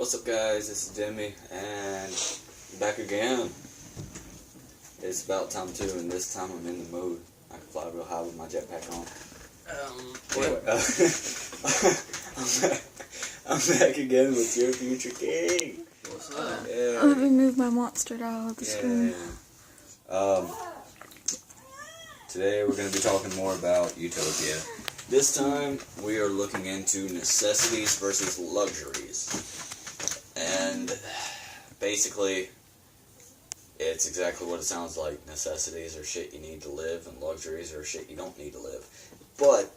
What's up, guys? This is Demi, and back again. It's about time too, and this time I'm in the mood. I can fly real high with my jetpack on. Anyway, I'm back again with Your Future King. What's up? Yeah. Let me move my monster out of the screen. Today we're going to be talking more about Utopia. This time we are looking into necessities versus luxuries. And basically, it's exactly what it sounds like. Necessities are shit you need to live, and luxuries are shit you don't need to live. But,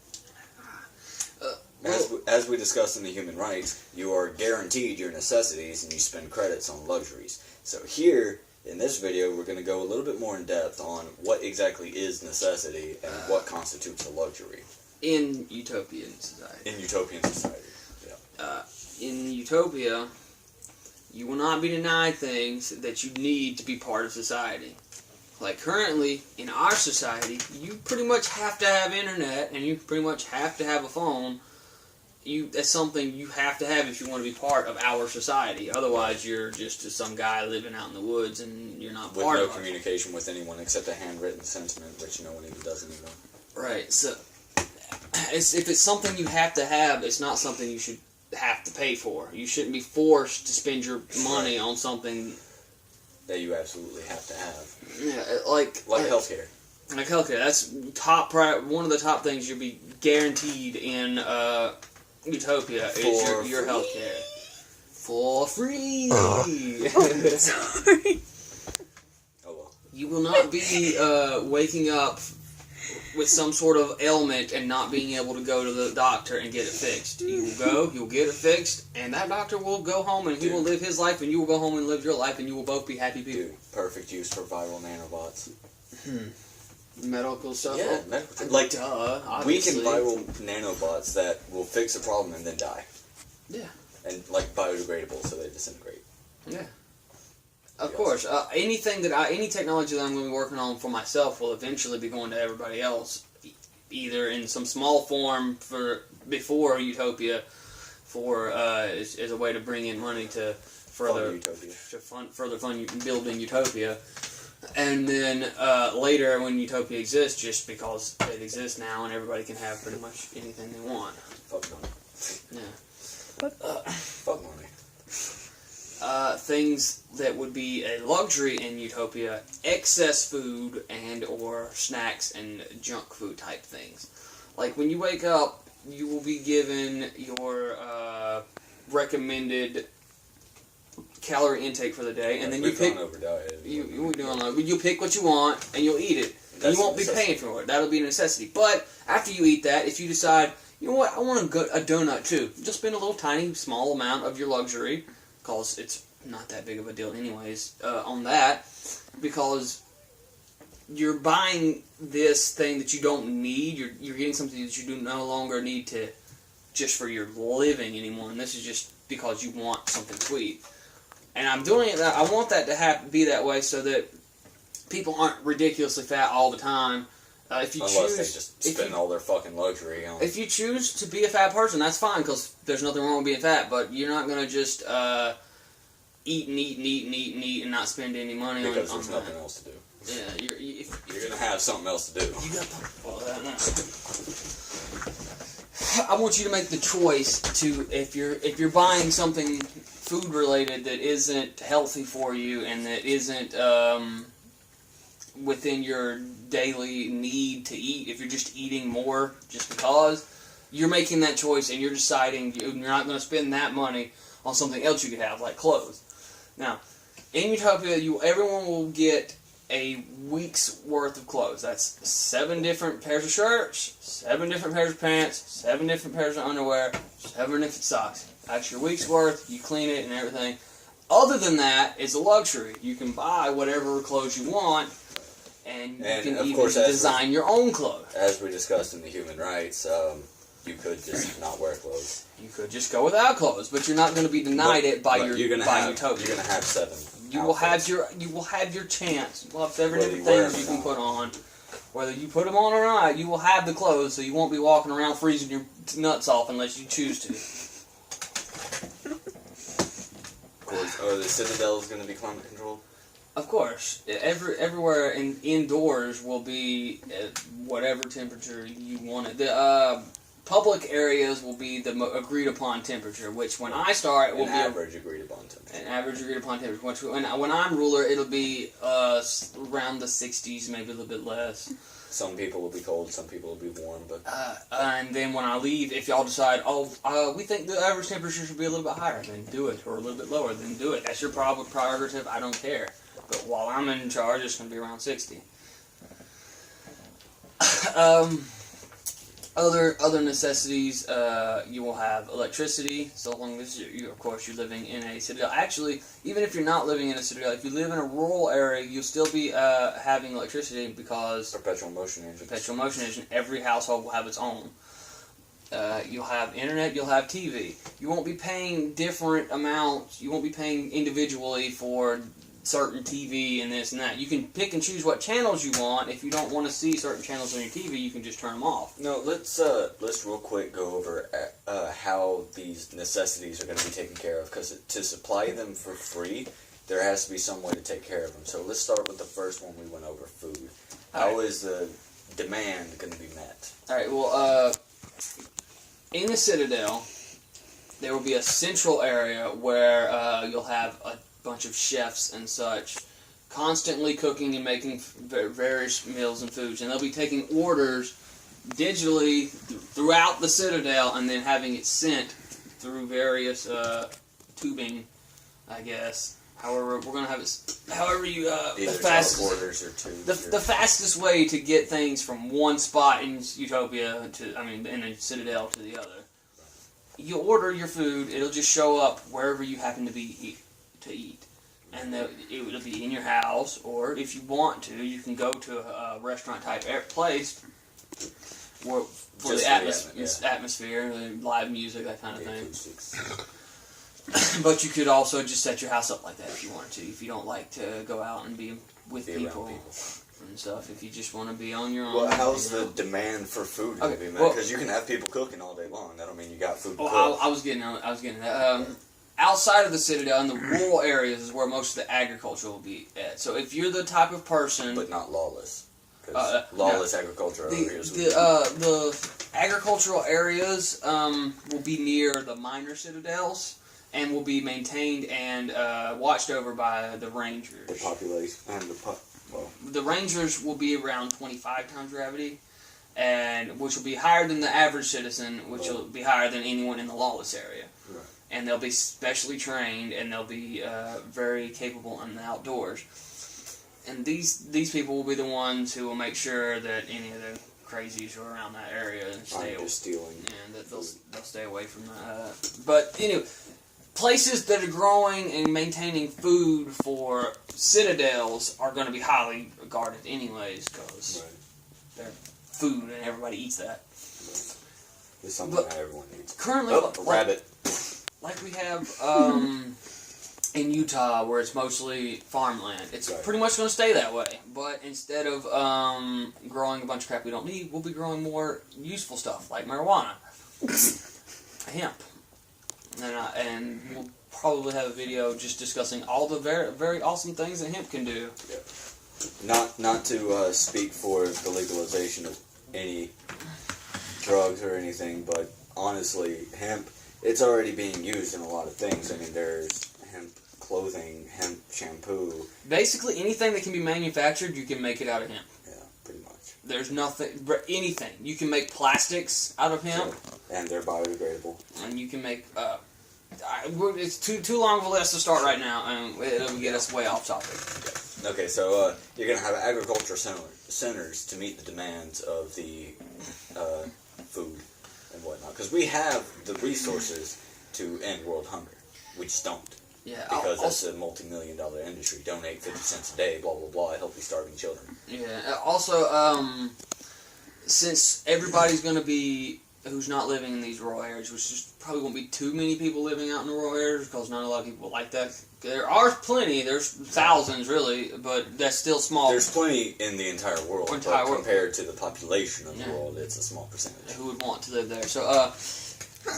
as we discussed in the human rights, you are guaranteed your necessities and you spend credits on luxuries. So here, in this video, we're going to go a little bit more in depth on what exactly is necessity and what constitutes a luxury. In utopian society. In utopian society, yeah. In Utopia, you will not be denied things that you need to be part of society. Like currently, in our society, you pretty much have to have internet, and you pretty much have to have a phone. That's something you have to have if you want to be part of our society. Otherwise, you're just some guy living out in the woods, and you're not part of it. With no communication with anyone except a handwritten sentiment, which no one even does anymore. Right, so if it's something you have to have, it's not something you should have to pay for. You shouldn't be forced to spend your money on something that you absolutely have to have. Yeah, like healthcare. Like healthcare. That's one of the top things you'll be guaranteed in Utopia is your healthcare. For free. Sorry. Oh well. You will not be waking up with some sort of ailment and not being able to go to the doctor and get it fixed. You will go, you'll get it fixed, and that doctor will go home and he will live his life, and you will go home and live your life, and you will both be happy people. Dude, perfect use for viral nanobots. Medical stuff? Yeah, medical. Like, duh, we can viral nanobots that will fix a problem and then die. Yeah. And, like, biodegradable, so they disintegrate. Yeah. Of course, any technology that I'm going to be working on for myself will eventually be going to everybody else, either in some small form before Utopia, as a way to bring in money to further fund building Utopia, and then later when Utopia exists, just because it exists now and everybody can have pretty much anything they want. Fuck money. Yeah. Fuck money. Things that would be a luxury in Utopia, excess food and or snacks and junk food type things. Like when you wake up, you will be given your recommended calorie intake for the day, and then you pick. You'll pick what you want and you'll eat it. And you won't be paying for it. That'll be a necessity. But after you eat that, if you decide, you know what, I want a donut too, just spend a little tiny small amount of your luxury, because it's not that big of a deal anyways, on that, because you're buying this thing that you don't need, you're getting something that you do no longer need to just for your living anymore, and this is just because you want something sweet. And I'm doing it, I want that to be that way so that people aren't ridiculously fat all the time. If you Unless they just spend all their fucking luxury on. If you choose to be a fat person, that's fine, because there's nothing wrong with being fat, but you're not going to just eat and not spend any money because on there's nothing else to do. Yeah, you're going to have something else to do. You got I want you to make the choice to, if you're buying something food related that isn't healthy for you and that isn't within your daily need to eat, if you're just eating more just because, you're making that choice and you're deciding you're not going to spend that money on something else you could have, like clothes. Now, in Utopia, everyone will get a week's worth of clothes. That's 7 different pairs of shirts, 7 different pairs of pants, 7 different pairs of underwear, 7 different socks. That's your week's worth. You clean it and everything. Other than that, it's a luxury. You can buy whatever clothes you want, and you can of even course, design your own clothes. As we discussed in the human rights, you could just not wear clothes. You could just go without clothes, but you're not going to be denied it by Utopia. You're going to have 7. You will have your chance. You will have 7 different things you can put on. Whether you put them on or not, you will have the clothes, so you won't be walking around freezing your nuts off unless you choose to. course. Oh, the Citadel is going to be climate controlled? Of course. Everywhere indoors will be at whatever temperature you want it. The public areas will be the agreed upon temperature, which when I start it will be average agreed upon temperature. An average agreed upon temperature. Which when I'm ruler, it'll be around the 60s, maybe a little bit less. Some people will be cold, some people will be warm, but... and then when I leave, if y'all decide, we think the average temperature should be a little bit higher, then do it. Or a little bit lower, then do it. That's your prerogative. I don't care. But while I'm in charge, it's going to be around 60. Other necessities, you will have electricity, so long as of course, you're living in a citadel. Actually, even if you're not living in a citadel, if you live in a rural area, you'll still be having electricity because... Perpetual motion engine. Perpetual motion engine. Every household will have its own. You'll have internet, you'll have TV. You won't be paying different amounts, you won't be paying individually for certain TV and this and that. You can pick and choose what channels you want. If you don't want to see certain channels on your TV, you can just turn them off. No, let's real quick go over how these necessities are going to be taken care of, because to supply them for free, there has to be some way to take care of them. So let's start with the first one we went over, food. How is the demand going to be met? Alright, well, in the Citadel, there will be a central area where you'll have a bunch of chefs and such constantly cooking and making various meals and foods, and they'll be taking orders digitally throughout the Citadel and then having it sent through various tubing, I guess. However, we're gonna have it. However, you the fastest or tubes. The fastest way to get things from one spot in Utopia in the Citadel to the other. You order your food; it'll just show up wherever you happen to eat. And it will be in your house, or if you want to, you can go to a restaurant-type place for the atmosphere, the live music, that kind of thing. But you could also just set your house up like that if you wanted to, if you don't like to go out and be with people and stuff, if you just want to be on your own. Well, how's the demand for food going to be met? Because you can have people cooking all day long. That don't mean you got food to cook. I was getting that. Outside of the Citadel, in the rural areas, is where most of the agriculture will be at. So if you're the type of person... But not lawless. Because lawless agriculture over here is... The agricultural areas will be near the minor citadels and will be maintained and watched over by the rangers. The population and the rangers will be around 25 times gravity, and which will be higher than the average citizen, which will be higher than anyone in the lawless area. Right. And they'll be specially trained, and they'll be very capable in the outdoors. And these people will be the ones who will make sure that any of the crazies who are around that area and stealing, and that they'll stay away from that. But anyway, places that are growing and maintaining food for citadels are going to be highly regarded anyways, because they're food and everybody eats that. It's something that everyone eats. Currently, rabbit. Like we have in Utah, where it's mostly farmland. It's pretty much going to stay that way. But instead of growing a bunch of crap we don't need, we'll be growing more useful stuff, like marijuana, hemp. And we'll probably have a video just discussing all the very, very awesome things that hemp can do. Yeah. Not to speak for the legalization of any drugs or anything, but honestly, hemp... It's already being used in a lot of things. I mean, there's hemp clothing, hemp shampoo. Basically, anything that can be manufactured, you can make it out of hemp. Yeah, pretty much. There's anything. You can make plastics out of hemp. Sure. And they're biodegradable. And you can make... it's too long of a list to start right now, and it'll get us way off topic. Yeah. Okay, so you're going to have agriculture centers to meet the demands of the food and whatnot, because we have the resources to end world hunger. We just don't. Yeah, because that's a multi-million-dollar industry. Donate 50 cents a day, blah, blah, blah, help these starving children. Yeah, also, since everybody's going to be, who's not living in these rural areas, which just probably won't be too many people living out in the rural areas, because not a lot of people like that. There are plenty, there's thousands really, but that's still small. There's plenty in the entire world, but compared to the population of the world, it's a small percentage. Who would want to live there. So,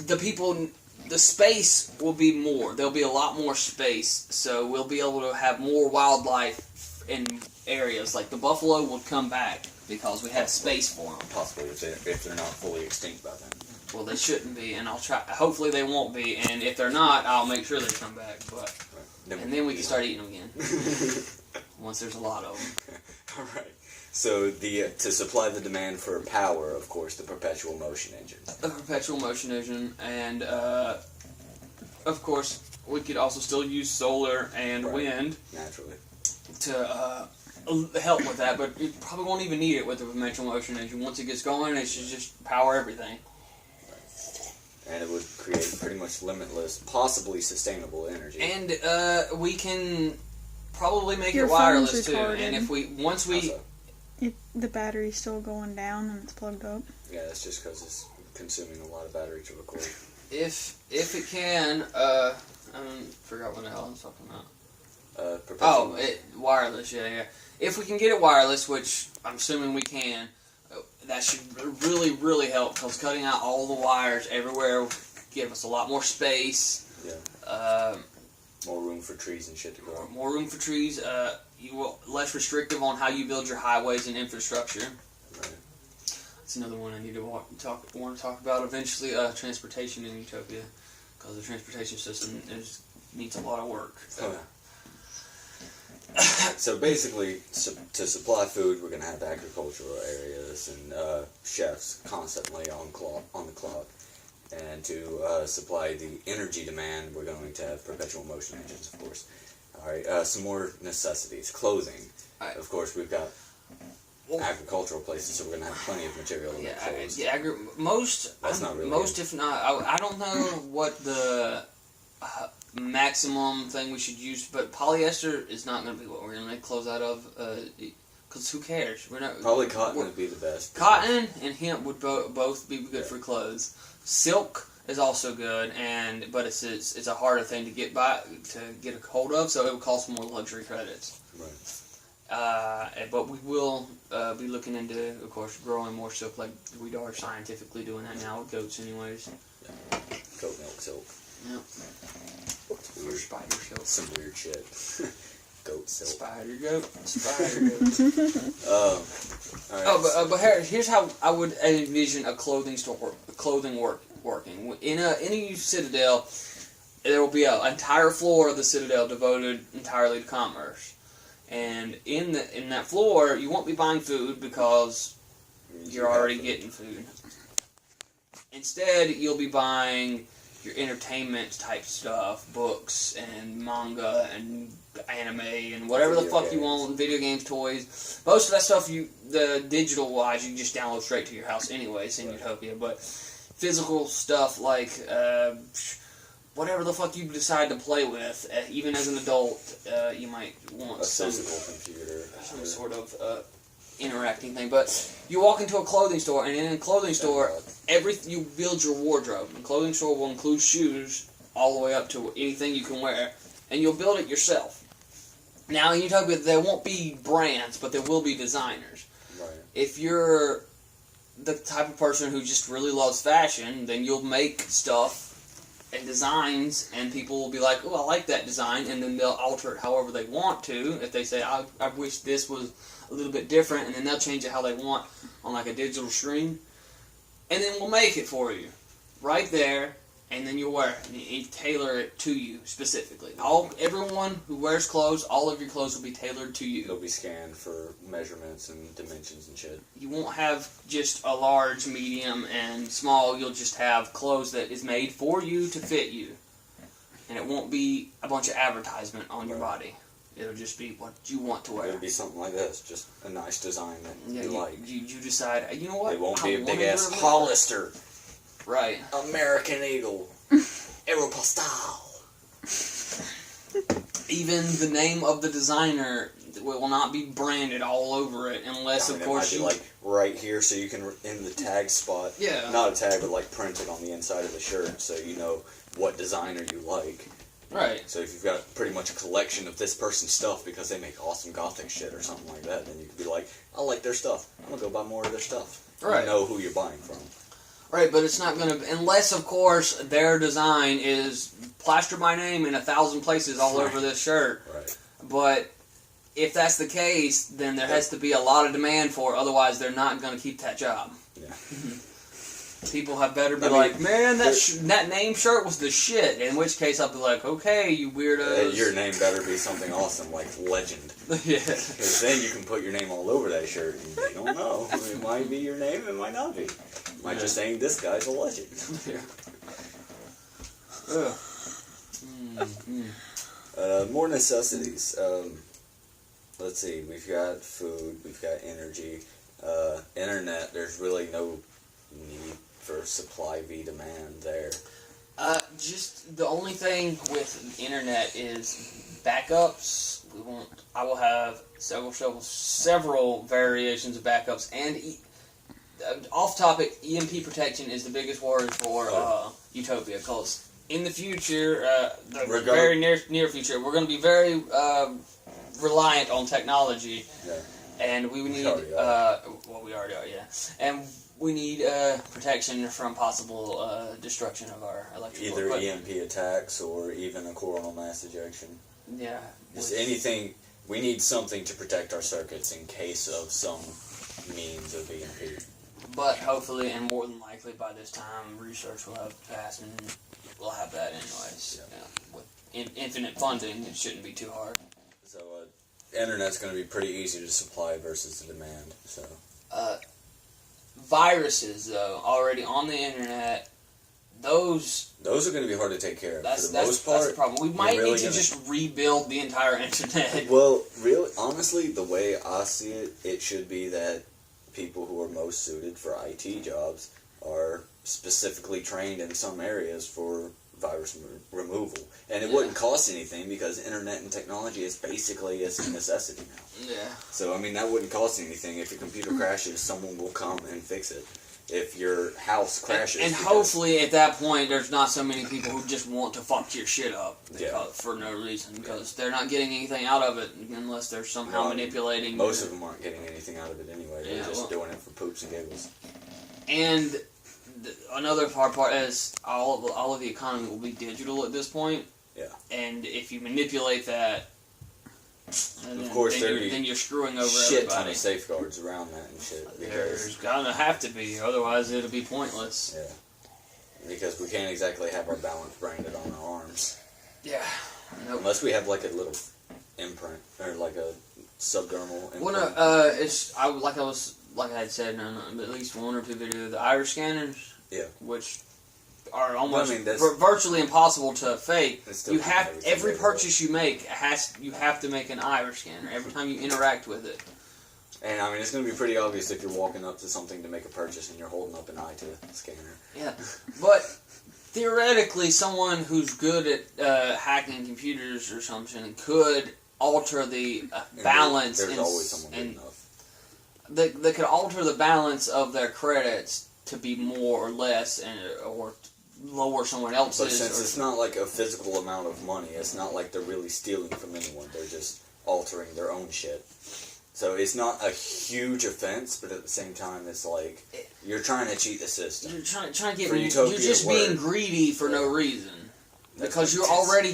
the people the space will be more. There'll be a lot more space, so we'll be able to have more wildlife in areas. Like the buffalo will come back because we have space for them. Possibly, if they're not fully extinct by then. Well, they shouldn't be, and I'll try. Hopefully, they won't be. And if they're not, I'll make sure they come back. But and then we can start eating them again once there's a lot of them. All right. So to supply the demand for power, of course, the perpetual motion engine. A perpetual motion engine, and of course, we could also still use solar and wind naturally to help with that. But you probably won't even need it with the perpetual motion engine. Once it gets going, it should just power everything. And it would create pretty much limitless, possibly sustainable energy. And we can probably make Your it wireless phone's too. retarded. And if the battery's still going down and it's plugged up. Yeah, that's just because it's consuming a lot of battery to record. If it can, I forgot what the hell I'm talking about. Wireless, yeah. If we can get it wireless, which I'm assuming we can, that should really, really help, because cutting out all the wires everywhere will give us a lot more space. Yeah. More room for trees and shit to grow. More room for trees. You will less restrictive on how you build your highways and infrastructure. Right. That's another one I need to want to talk about eventually. Transportation in Utopia, because the transportation system needs a lot of work. So. Oh, yeah. So basically, to supply food, we're going to have agricultural areas and chefs constantly on the clock. And to supply the energy demand, we're going to have perpetual motion engines, of course. All right, some more necessities. Clothing. Of course, we've got agricultural places, so we're going to have plenty of material to make clothes. Most, if not, I don't know what the maximum thing we should use, but polyester is not going to be what we're going to make clothes out of, because who cares? Probably cotton would be the best. Cotton and hemp would both be good for clothes. Silk is also good, but it's a harder thing to get a hold of, so it would cost more luxury credits. Right. But we will be looking into, of course, growing more silk, like we are scientifically doing that now with goats, anyways. Yeah. Goat milk silk. Yep. Weird. Spider silk. Some weird shit. Goat silk. Spider goat. All right. But here's how I would envision a clothing working. In a citadel, there will be an entire floor of the citadel devoted entirely to commerce. And in that floor, you won't be buying food because you're already getting food. Instead, you'll be buying your entertainment type stuff, books and manga and anime and whatever the fuck you want, video games, toys. Most of that stuff, the digital wise, you can just download straight to your house anyways in Utopia. But physical stuff like whatever the fuck you decide to play with, even as an adult, you might want a physical computer, some sort of interacting thing. But you walk into a clothing store, and in a clothing store, you build your wardrobe. The clothing store will include shoes all the way up to anything you can wear, and you'll build it yourself. Now, in Utopia, there won't be brands, but there will be designers. Right. If you're the type of person who just really loves fashion, then you'll make stuff and designs, and people will be like, oh, I like that design, and then they'll alter it however they want to. If they say, I wish this was a little bit different, and then they'll change it how they want on like a digital screen, and then we'll make it for you right there, and then you'll wear it, and you tailor it to you specifically. Everyone who wears clothes, all of your clothes will be tailored to you. They'll be scanned for measurements and dimensions and shit. You won't have just a large, medium, and small. You'll just have clothes that is made for you to fit you, and it won't be a bunch of advertisement on your body. It'll just be what you want to wear. It'll be something like this, just a nice design that you like. You decide, you know what? It won't be a big-ass Hollister. Right. American Eagle. Aeropostale. Even the name of the designer will not be branded all over it unless, of course, it might be like right here, so you can in the tag spot. Yeah. Not a tag, but like printed on the inside of the shirt, so you know what designer you like. Right. So if you've got pretty much a collection of this person's stuff because they make awesome gothic shit or something like that, then you could be like, I like their stuff. I'm gonna go buy more of their stuff. Right. You know who you're buying from. Right, but it's not going to... Unless, of course, their design is plastered my name in 1,000 places all over this shirt. Right. But if that's the case, then there has to be a lot of demand for it. Otherwise, they're not going to keep that job. Yeah. People have better be like, man, that name shirt was the shit. In which case, I'll be like, okay, you weirdos. Your name better be something awesome, like Legend. Yeah. Because then you can put your name all over that shirt, and they don't know. It might be your name, it might not be. It might just saying, this guy's a legend. Yeah. More necessities. Let's see, we've got food, we've got energy, internet. There's really no need for supply v demand there. Just the only thing with internet is backups. I will have several variations of backups, and off topic, EMP protection is the biggest worry for Utopia, because in the future, the very near future, we're going to be very reliant on technology, and we need we already are, and we need protection from possible destruction of our electrical equipment. EMP attacks or even a coronal mass ejection. Yeah. Just anything. We need something to protect our circuits in case of some means of EMP. But hopefully, and more than likely, by this time, research will have passed, and we'll have that anyways. Yeah. With infinite funding, it shouldn't be too hard. So, internet's going to be pretty easy to supply versus the demand. So. Viruses, though, already on the internet, those are going to be hard to take care of. For the most part, that's the problem. We might need to just rebuild the entire internet. Well, really, honestly, the way I see it, it should be that people who are most suited for IT jobs are specifically trained in some areas for virus removal. And it wouldn't cost anything because internet and technology is basically a necessity now. Yeah. So, I mean, that wouldn't cost anything. If your computer crashes, someone will come and fix it. If your house crashes... And hopefully, at that point, there's not so many people who just want to fuck your shit up for no reason, because they're not getting anything out of it unless they're somehow manipulating... Most of them aren't getting anything out of it anyway. They're just doing it for poops and giggles. And another part is all of the economy will be digital at this point. Yeah. And if you manipulate that... Of course, then you're screwing over shit everybody. Ton of safeguards around that and shit. There's gonna have to be, otherwise it'll be pointless. Yeah, because we can't exactly have our balance branded on our arms. Yeah, nope. Unless we have like a little imprint or like a subdermal imprint. Well, like I had said in at least one or two videos, the iris scanners. Yeah. Which are almost virtually impossible to fake. You have every purchase you make you have to make an iris scanner every time you interact with it. And I mean, it's going to be pretty obvious if you're walking up to something to make a purchase and you're holding up an eye to the scanner. Yeah, but theoretically, someone who's good at hacking computers or something could alter the balance. There's always someone good enough. They could alter the balance of their credits to be more or less, or lower someone else's. But since it's not like a physical amount of money, it's not like they're really stealing from anyone. They're just altering their own shit. So it's not a huge offense, but at the same time, it's like you're trying to cheat the system. You're trying to get. You're just being greedy for no reason, because you're already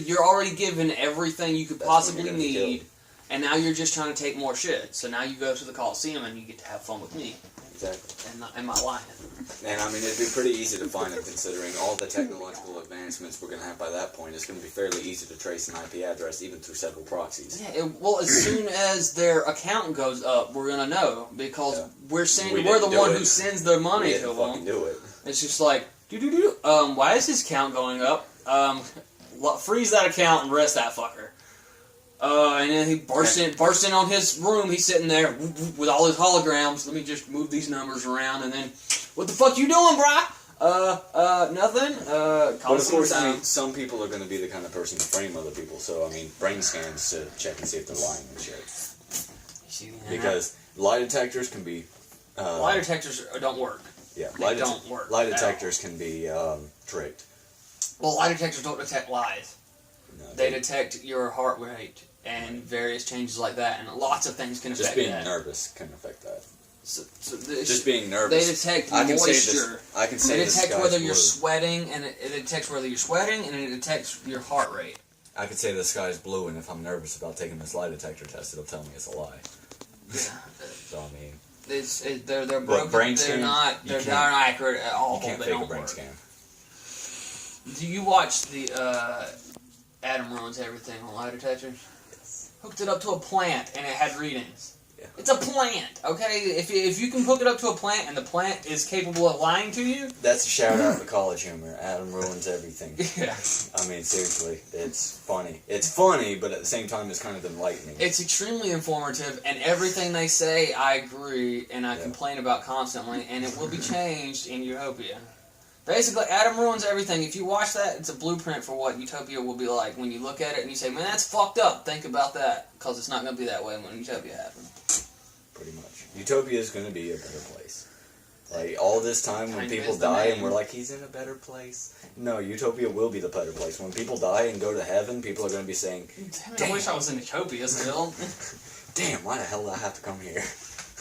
given everything you could possibly need, and now you're just trying to take more shit. So now you go to the Coliseum and you get to have fun with me. Exactly. And my life. And I mean, it'd be pretty easy to find it considering all the technological advancements we're going to have by that point. It's going to be fairly easy to trace an IP address even through several proxies. Yeah, well, as soon as their account goes up, we're going to know, because we're the one who sends their money to them. Do it. It's just like, why is his account going up? Freeze that account and rest that fucker. And then he bursts in on his room. He's sitting there with all his holograms. Let me just move these numbers around, and then, what the fuck you doing, brah? Nothing. But of course, I mean, some people are going to be the kind of person to frame other people. So, I mean, brain scans to check and see if they're lying and shit. Because lie detectors can be... lie detectors don't work. Yeah, they don't work. Lie detectors can be tricked. Well, lie detectors don't detect lies. No, they detect your heart rate and various changes like that, and lots of things can affect that. Just being nervous can affect that. just being nervous. They detect I can moisture. I can say It this. detects whether you're sweating, and it detects whether you're sweating, and it detects your heart rate. I could say the sky's blue, and if I'm nervous about taking this lie detector test, it'll tell me it's a lie. Yeah. So I mean, they're broken. Brain They're scan, not accurate at all. You can't they fake don't a brain work. scan. Do you watch the Adam Ruins Everything on lie detectors? Yes. Hooked it up to a plant and it had readings. Yeah. It's a plant, okay? If you can hook it up to a plant and the plant is capable of lying to you... That's a shout out to college humor. Adam Ruins Everything. Yeah. I mean, seriously, it's funny. It's funny, but at the same time, it's kind of enlightening. It's extremely informative, and everything they say, I agree, and I complain about constantly, and it will be changed in Utopia. Basically, Adam Ruins Everything. If you watch that, it's a blueprint for what Utopia will be like. When you look at it and you say, man, that's fucked up, think about that, because it's not going to be that way when Utopia happens. Pretty much. Utopia is going to be a better place. Like, all this time when people die and we're like, he's in a better place. No, Utopia will be the better place. When people die and go to heaven, people are going to be saying, damn, I wish I was in Utopia still. Damn, why the hell did I have to come here?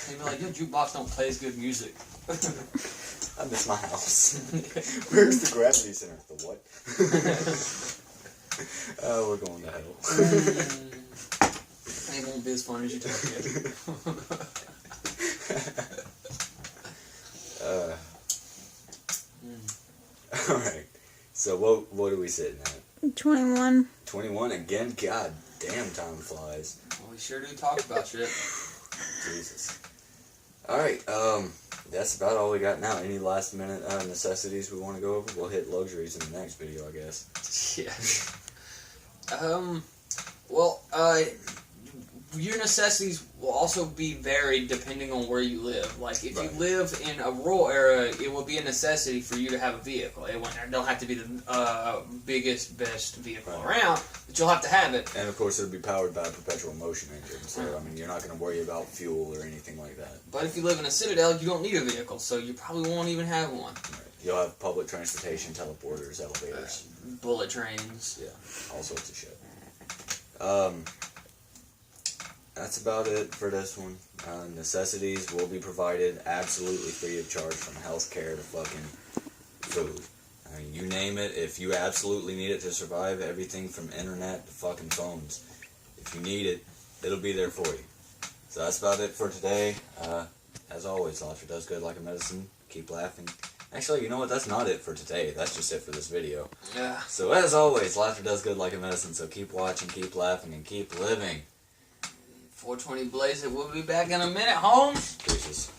They'd be like, your jukebox don't play as good music. I miss my house. Where's the gravity center? The what? Oh, we're going to hell. It won't be as fun as Utopia. Alright. So what are we sitting at? 21. 21 again? God damn, time flies. Well, we sure do talk about shit. Jesus. Alright, that's about all we got now. Any last minute necessities we want to go over? We'll hit luxuries in the next video, I guess. Yeah. Your necessities will also be varied depending on where you live. Like, if you live in a rural area, it will be a necessity for you to have a vehicle. It don't have to be the biggest, best vehicle around, but you'll have to have it. And, of course, it'll be powered by a perpetual motion engine. So, I mean, you're not going to worry about fuel or anything like that. But if you live in a citadel, you don't need a vehicle, so you probably won't even have one. Right. You'll have public transportation, teleporters, elevators. Bullet trains. Yeah, all sorts of shit. That's about it for this one. Necessities will be provided absolutely free of charge, from healthcare to fucking food. I mean, you name it, if you absolutely need it to survive, everything from internet to fucking phones. If you need it, it'll be there for you. So that's about it for today. As always, laughter does good like a medicine. Keep laughing. Actually, you know what? That's not it for today. That's just it for this video. Yeah. So as always, laughter does good like a medicine. So keep watching, keep laughing, and keep living. 420 Blaze it. We'll be back in a minute, Holmes. Deuces.